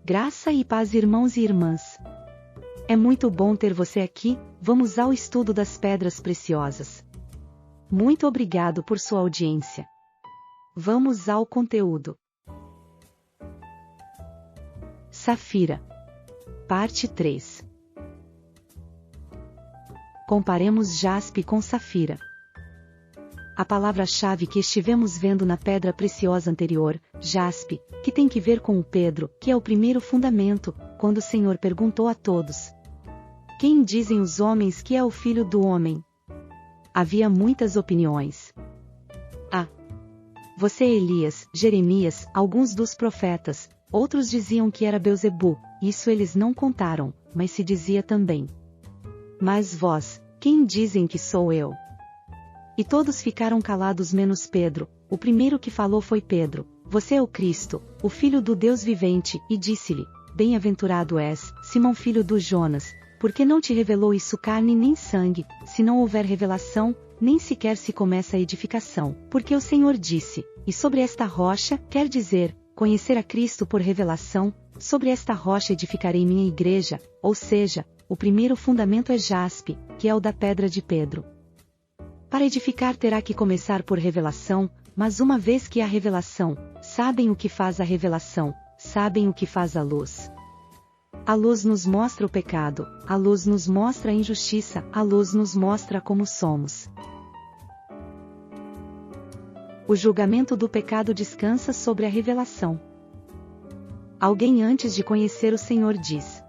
Graça e paz, irmãos e irmãs. É muito bom ter você aqui. Vamos ao estudo das pedras preciosas. Muito obrigado por sua audiência. Vamos ao conteúdo. Safira. Parte 3. Comparemos jaspe com safira. A palavra-chave que estivemos vendo na pedra preciosa anterior, jaspe, que tem que ver com o Pedro, que é o primeiro fundamento, quando o Senhor perguntou a todos: quem dizem os homens que é o Filho do Homem? Havia muitas opiniões. Você é Elias, Jeremias, alguns dos profetas, outros diziam que era Belzebu, isso eles não contaram, mas se dizia também. Mas vós, quem dizem que sou eu? E todos ficaram calados menos Pedro. O primeiro que falou foi Pedro: você é o Cristo, o Filho do Deus vivente, e disse-lhe: bem-aventurado és, Simão filho do Jonas, porque não te revelou isso carne nem sangue, se não houver revelação, nem sequer se começa a edificação, porque o Senhor disse, e sobre esta rocha, quer dizer, conhecer a Cristo por revelação, sobre esta rocha edificarei minha igreja, ou seja, o primeiro fundamento é jaspe, que é o da pedra de Pedro. Para edificar terá que começar por revelação, mas uma vez que há revelação, sabem o que faz a revelação, sabem o que faz a luz. A luz nos mostra o pecado, a luz nos mostra a injustiça, a luz nos mostra como somos. O julgamento do pecado descansa sobre a revelação. Alguém antes de conhecer o Senhor diz: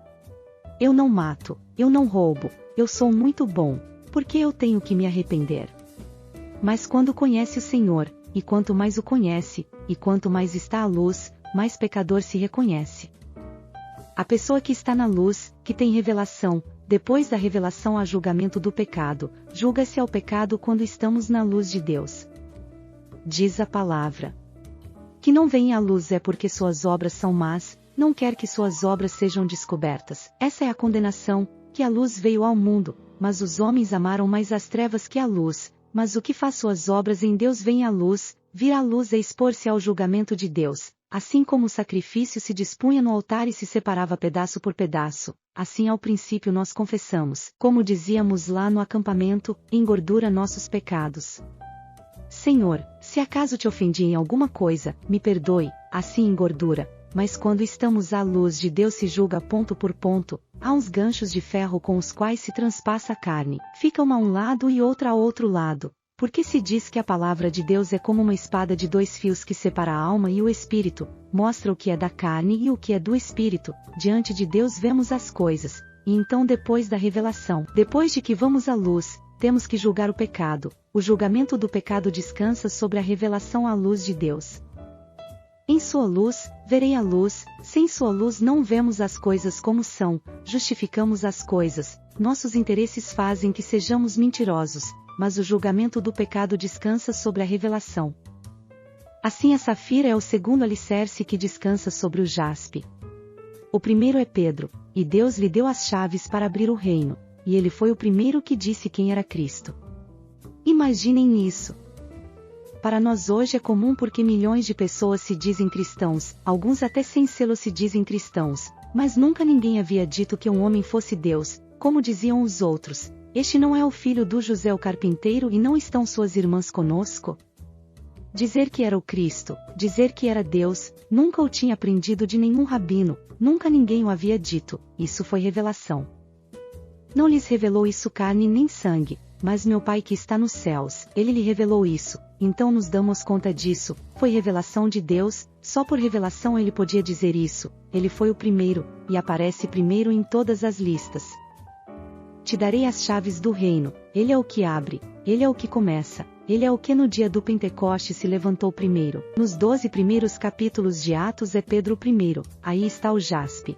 eu não mato, eu não roubo, eu sou muito bom, porque eu tenho que me arrepender. Mas quando conhece o Senhor, e quanto mais o conhece, e quanto mais está à luz, mais pecador se reconhece. A pessoa que está na luz, que tem revelação, depois da revelação há julgamento do pecado, julga-se ao pecado quando estamos na luz de Deus. Diz a palavra: que não vem à luz é porque suas obras são más, não quer que suas obras sejam descobertas. Essa é a condenação, que a luz veio ao mundo, mas os homens amaram mais as trevas que a luz, mas o que faz suas obras em Deus vem à luz, vir à luz é expor-se ao julgamento de Deus. Assim como o sacrifício se dispunha no altar e se separava pedaço por pedaço, assim ao princípio nós confessamos, como dizíamos lá no acampamento, engordura nossos pecados. Senhor, se acaso te ofendi em alguma coisa, me perdoe, assim engordura, mas quando estamos à luz de Deus se julga ponto por ponto, há uns ganchos de ferro com os quais se transpassa a carne, fica uma a um lado e outra a outro lado. Porque se diz que a palavra de Deus é como uma espada de 2 fios que separa a alma e o espírito, mostra o que é da carne e o que é do espírito, diante de Deus vemos as coisas, e então depois da revelação, depois de que vamos à luz, temos que julgar o pecado. O julgamento do pecado descansa sobre a revelação à luz de Deus. Em sua luz, verei a luz, sem sua luz não vemos as coisas como são, justificamos as coisas, nossos interesses fazem que sejamos mentirosos, mas o julgamento do pecado descansa sobre a revelação. Assim a safira é o segundo alicerce que descansa sobre o jaspe. O primeiro é Pedro, e Deus lhe deu as chaves para abrir o reino, e ele foi o primeiro que disse quem era Cristo. Imaginem isso. Para nós hoje é comum porque milhões de pessoas se dizem cristãos, alguns até sem sê-lo se dizem cristãos, mas nunca ninguém havia dito que um homem fosse Deus, como diziam os outros. Este não é o filho do José o carpinteiro e não estão suas irmãs conosco? Dizer que era o Cristo, dizer que era Deus, nunca o tinha aprendido de nenhum rabino, nunca ninguém o havia dito, isso foi revelação. Não lhes revelou isso carne nem sangue, mas meu Pai que está nos céus, ele lhe revelou isso, então nos damos conta disso, foi revelação de Deus, só por revelação ele podia dizer isso, ele foi o primeiro, e aparece primeiro em todas as listas. Te darei as chaves do reino, ele é o que abre, ele é o que começa, ele é o que no dia do Pentecoste se levantou primeiro. Nos 12 primeiros capítulos de Atos é Pedro o primeiro, aí está o jaspe.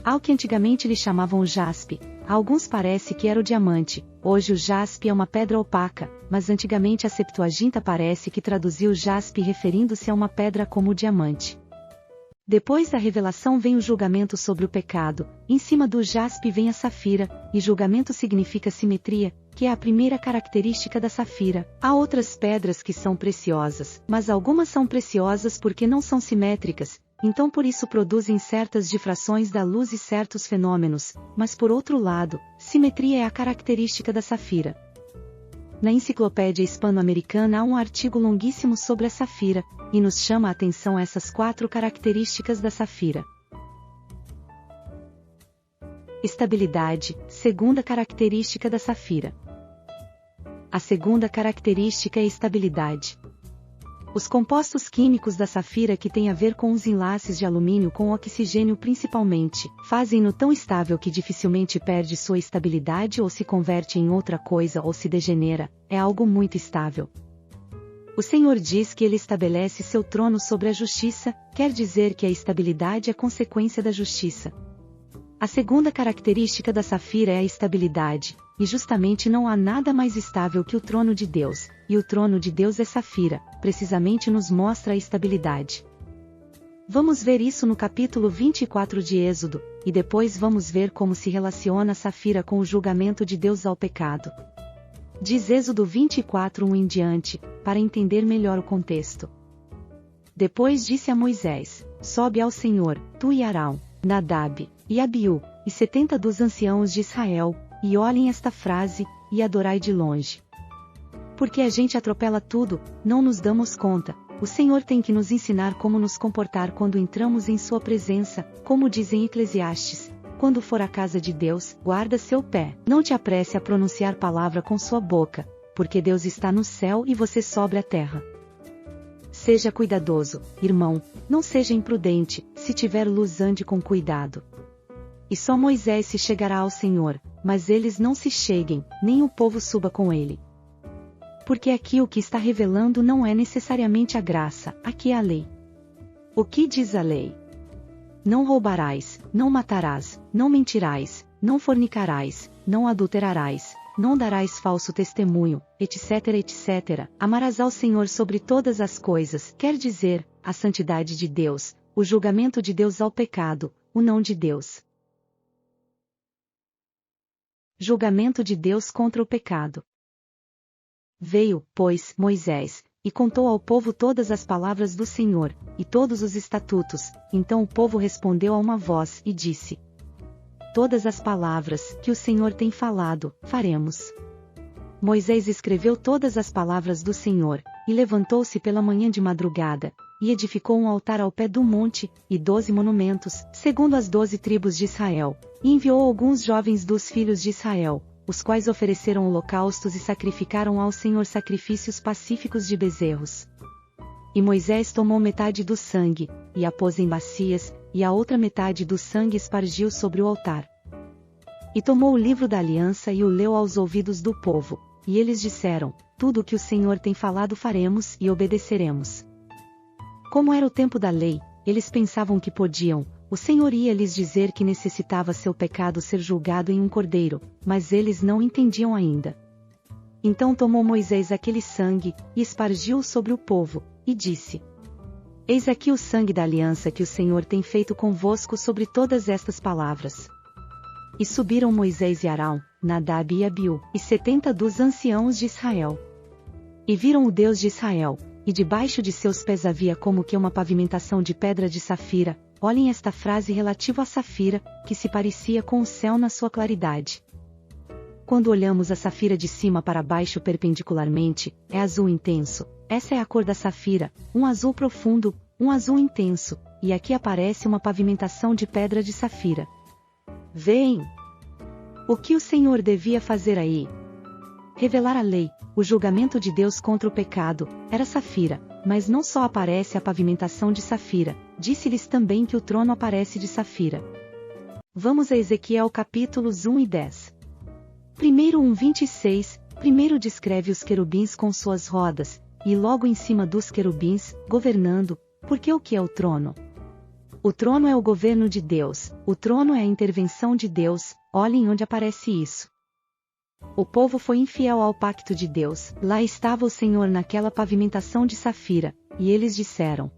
Ao que antigamente lhe chamavam jaspe, a alguns parece que era o diamante, hoje o jaspe é uma pedra opaca, mas antigamente a Septuaginta parece que traduziu jaspe referindo-se a uma pedra como o diamante. Depois da revelação vem o julgamento sobre o pecado, em cima do jaspe vem a safira, e julgamento significa simetria, que é a primeira característica da safira. Há outras pedras que são preciosas, mas algumas são preciosas porque não são simétricas, então por isso produzem certas difrações da luz e certos fenômenos, mas por outro lado, simetria é a característica da safira. Na Enciclopédia Hispano-Americana há um artigo longuíssimo sobre a safira, e nos chama a atenção essas 4 características da safira. Estabilidade, segunda característica da safira. A segunda característica é estabilidade. Os compostos químicos da safira, que têm a ver com os enlaces de alumínio com oxigênio principalmente, fazem-no tão estável que dificilmente perde sua estabilidade ou se converte em outra coisa ou se degenera, é algo muito estável. O Senhor diz que Ele estabelece seu trono sobre a justiça, quer dizer que a estabilidade é consequência da justiça. A segunda característica da safira é a estabilidade, e justamente não há nada mais estável que o trono de Deus, e o trono de Deus é safira, precisamente nos mostra a estabilidade. Vamos ver isso no capítulo 24 de Êxodo, e depois vamos ver como se relaciona a safira com o julgamento de Deus ao pecado. Diz Êxodo 24:1 em diante, para entender melhor o contexto. Depois disse a Moisés: sobe ao Senhor, tu e Arão, Nadab, e Abiú, e 70 dos anciãos de Israel, e olhem esta frase, e adorai de longe. Porque a gente atropela tudo, não nos damos conta, o Senhor tem que nos ensinar como nos comportar quando entramos em sua presença, como diz em Eclesiastes, quando for à casa de Deus, guarda seu pé, não te apresse a pronunciar palavra com sua boca, porque Deus está no céu e você sobre a terra. Seja cuidadoso, irmão, não seja imprudente, se tiver luz ande com cuidado. E só Moisés se chegará ao Senhor, mas eles não se cheguem, nem o povo suba com ele. Porque aqui o que está revelando não é necessariamente a graça, aqui é a lei. O que diz a lei? Não roubarás, não matarás, não mentirás, não fornicarás, não adulterarás, não darás falso testemunho, etc, etc. Amarás ao Senhor sobre todas as coisas, quer dizer, a santidade de Deus, o julgamento de Deus ao pecado, o não de Deus. Julgamento de Deus contra o pecado. Veio, pois, Moisés, e contou ao povo todas as palavras do Senhor, e todos os estatutos. Então o povo respondeu a uma voz, e disse: todas as palavras que o Senhor tem falado, faremos. Moisés escreveu todas as palavras do Senhor, e levantou-se pela manhã de madrugada, e edificou um altar ao pé do monte, e 12 monumentos, segundo as 12 tribos de Israel, e enviou alguns jovens dos filhos de Israel, os quais ofereceram holocaustos e sacrificaram ao Senhor sacrifícios pacíficos de bezerros. E Moisés tomou metade do sangue, e a pôs em bacias, e a outra metade do sangue espargiu sobre o altar. E tomou o livro da aliança e o leu aos ouvidos do povo, e eles disseram: tudo o que o Senhor tem falado faremos e obedeceremos. Como era o tempo da lei, eles pensavam que podiam, o Senhor ia lhes dizer que necessitava seu pecado ser julgado em um cordeiro, mas eles não entendiam ainda. Então tomou Moisés aquele sangue, e espargiu-o sobre o povo, e disse: eis aqui o sangue da aliança que o Senhor tem feito convosco sobre todas estas palavras. E subiram Moisés e Arão, Nadab e Abiú, e 70 dos anciãos de Israel. E viram o Deus de Israel, e debaixo de seus pés havia como que uma pavimentação de pedra de safira. Olhem esta frase relativa à safira, que se parecia com o céu na sua claridade. Quando olhamos a safira de cima para baixo perpendicularmente, é azul intenso. Essa é a cor da safira, um azul profundo, um azul intenso, e aqui aparece uma pavimentação de pedra de safira. Veem? O que o Senhor devia fazer aí? Revelar a lei, o julgamento de Deus contra o pecado, era safira, mas não só aparece a pavimentação de safira, disse-lhes também que o trono aparece de safira. Vamos a Ezequiel capítulos 1 e 10. Primeiro 1:26, primeiro descreve os querubins com suas rodas, e logo em cima dos querubins, governando, porque o que é o trono? O trono é o governo de Deus, o trono é a intervenção de Deus, olhem onde aparece isso. O povo foi infiel ao pacto de Deus, lá estava o Senhor naquela pavimentação de safira, e eles disseram: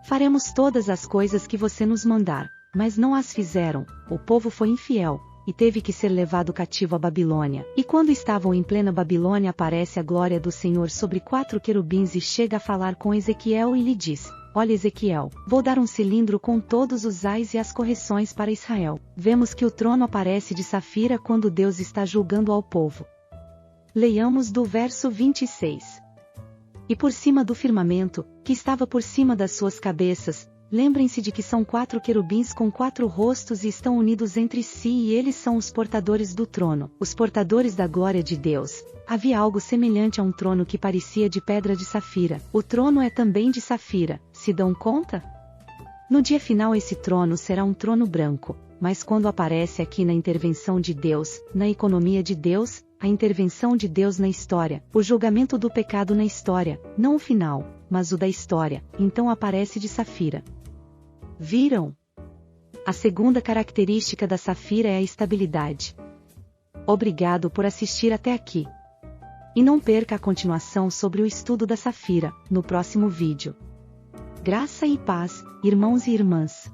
faremos todas as coisas que você nos mandar, mas não as fizeram, o povo foi infiel, e teve que ser levado cativo à Babilônia. E quando estavam em plena Babilônia aparece a glória do Senhor sobre 4 querubins e chega a falar com Ezequiel e lhe diz: olha Ezequiel, vou dar um cilindro com todos os ais e as correções para Israel. Vemos que o trono aparece de safira quando Deus está julgando ao povo. Leiamos do verso 26. E por cima do firmamento, que estava por cima das suas cabeças, lembrem-se de que são 4 querubins com 4 rostos e estão unidos entre si e eles são os portadores do trono, os portadores da glória de Deus. Havia algo semelhante a um trono que parecia de pedra de safira. O trono é também de safira, se dão conta? No dia final esse trono será um trono branco, mas quando aparece aqui na intervenção de Deus, na economia de Deus, a intervenção de Deus na história, o julgamento do pecado na história, não o final, mas o da história, então aparece de safira. Viram? A segunda característica da safira é a estabilidade. Obrigado por assistir até aqui. E não perca a continuação sobre o estudo da safira, no próximo vídeo. Graça e paz, irmãos e irmãs.